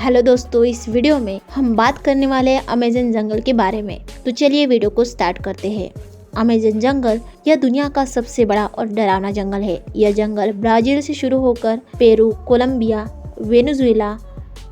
Hello दोस्तों, इस video में हम बात करने वाले हैं अमेज़न जंगल के बारे में। तो चलिए वीडियो को स्टार्ट करते हैं। अमेज़न जंगल यह दुनिया का सबसे बड़ा और डरावना जंगल है। यह जंगल ब्राज़ील से शुरू होकर Peru, Colombia, Venezuela,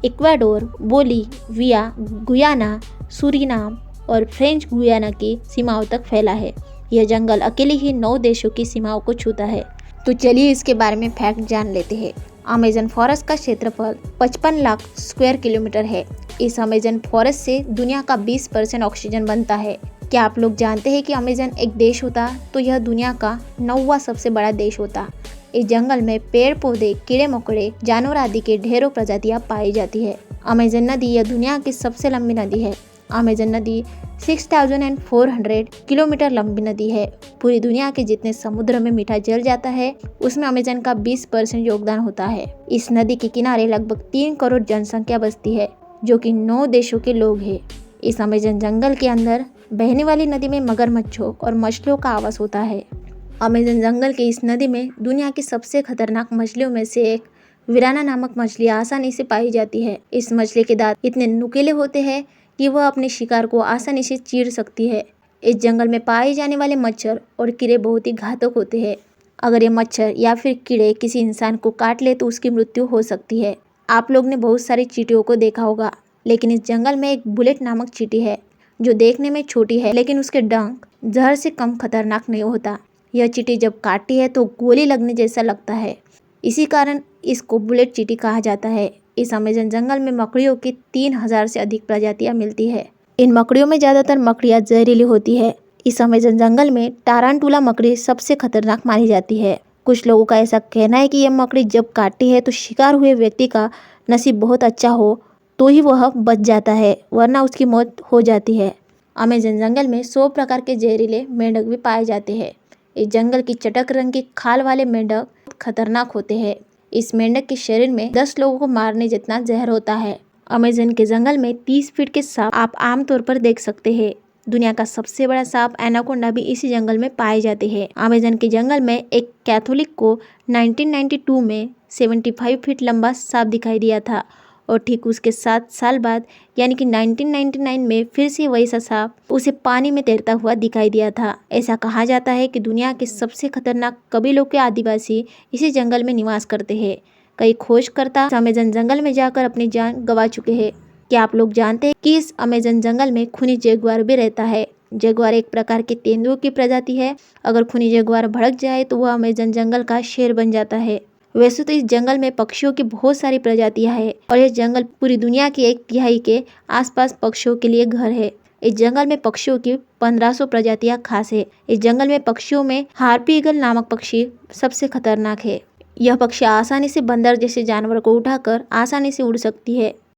Ecuador, Bolivia, Guyana, Suriname और फ्रेंच गुयाना की सीमाओं तक फैला है। यह जंगल अकेले ही 9 देशों की सीमाओं को छूता है। तो चलिए इसके बारे में फैक्ट जान लेते हैं। अमेज़न फॉरेस्ट का क्षेत्रफल 55 लाख स्क्वायर किलोमीटर है। इस अमेज़न फॉरेस्ट से दुनिया का 20% ऑक्सीजन बनता है। क्या आप लोग जानते हैं कि अमेज़न एक देश होता तो यह दुनिया का 9वां सबसे बड़ा देश होता। इस जंगल में पेड़ पौधे, कीड़े मकोड़े, जानवर आदि के ढेरों प्रजातियां पाई जाती है। अमेज़न नदी यह दुनिया की सबसे लंबी नदी है। अमेज़न नदी 6400 किलोमीटर लंबी नदी है। पूरी दुनिया के जितने समुद्र में मीठा जल जाता है उसमें अमेज़न का 20% योगदान होता है। इस नदी के किनारे लगभग 3 करोड़ जनसंख्या बसती है, जो कि 9 देशों के लोग हैं। इस अमेज़न जंगल के अंदर बहने वाली नदी में मगरमच्छों और मछलियों का आवास होता है। अमेज़न जंगल की इस नदी में दुनिया की सबसे खतरनाक मछलियों में से एक विराना नामक मछली आसानी से पाई जाती है। इस मछली के दांत इतने नुकीले होते हैं कि वह अपने शिकार को आसानी से चीर सकती है। इस जंगल में पाए जाने वाले मच्छर और कीड़े बहुत ही घातक होते हैं। अगर ये मच्छर या फिर कीड़े किसी इंसान को काट ले तो उसकी मृत्यु हो सकती है। आप लोग ने बहुत सारी चींटियों को देखा होगा, लेकिन इस जंगल में एक बुलेट नामक चींटी है जो देखने में छोटी है, लेकिन उसके डंक जहर से कम खतरनाक नहीं होता। यह चींटी जब काटती है तो गोली लगने जैसा लगता है। इसी कारण इसको बुलेट चींटी कहा जाता है। इस अमेज़न जंगल में मकड़ियों की 3000 से अधिक प्रजातियां मिलती है। इन मकड़ियों में ज़्यादातर मकड़ियां जहरीली होती है। इस अमेज़न जंगल में टारांटुला मकड़ी सबसे खतरनाक मानी जाती है। कुछ लोगों का ऐसा कहना है कि यह मकड़ी जब काटती है तो शिकार हुए व्यक्ति का नसीब बहुत अच्छा हो तो ही वह बच जाता है, वरना उसकी मौत हो जाती है। अमेज़न जंगल में 100 प्रकार के जहरीले मेंढक भी पाए जाते हैं। इस जंगल की चटक रंग की खाल वाले मेंढक खतरनाक होते हैं। इस मेंढक के शरीर में 10 लोगों को मारने जितना जहर होता है। अमेज़न के जंगल में 30 फीट के सांप आप आमतौर पर देख सकते हैं। दुनिया का सबसे बड़ा सांप एनाकोंडा भी इसी जंगल में पाए जाते हैं। अमेज़न के जंगल में एक कैथोलिक को 1992 में 75 फीट लंबा सांप दिखाई दिया था और ठीक उसके 7 साल बाद यानी कि 1999 में फिर से वैसा सांप उसे पानी में तैरता हुआ दिखाई दिया था। ऐसा कहा जाता है कि दुनिया के सबसे खतरनाक कबीलों के आदिवासी इसी जंगल में निवास करते हैं। कई खोजकर्ता अमेज़न जंगल में जाकर अपनी जान गंवा चुके हैं। क्या आप लोग जानते हैं कि इस अमेज़न जंगल में खूनी जगुआर भी रहता है। जगुआर एक प्रकार के तेंदुओं की प्रजाति है। अगर खूनी जगुआर भड़क जाए तो वह अमेज़न जंगल का शेर बन जाता है। वैसे तो इस जंगल में पक्षियों की बहुत सारी प्रजातियां हैं और यह जंगल पूरी दुनिया की 1/3 के आसपास पक्षियों के लिए घर है। इस जंगल में पक्षियों की 1500 प्रजातियां खास है। इस जंगल में पक्षियों में हार्पी ईगल नामक पक्षी सबसे खतरनाक है। यह पक्षी आसानी से बंदर जैसे जानवर को उठाकर आसानी से उड़ सकती है।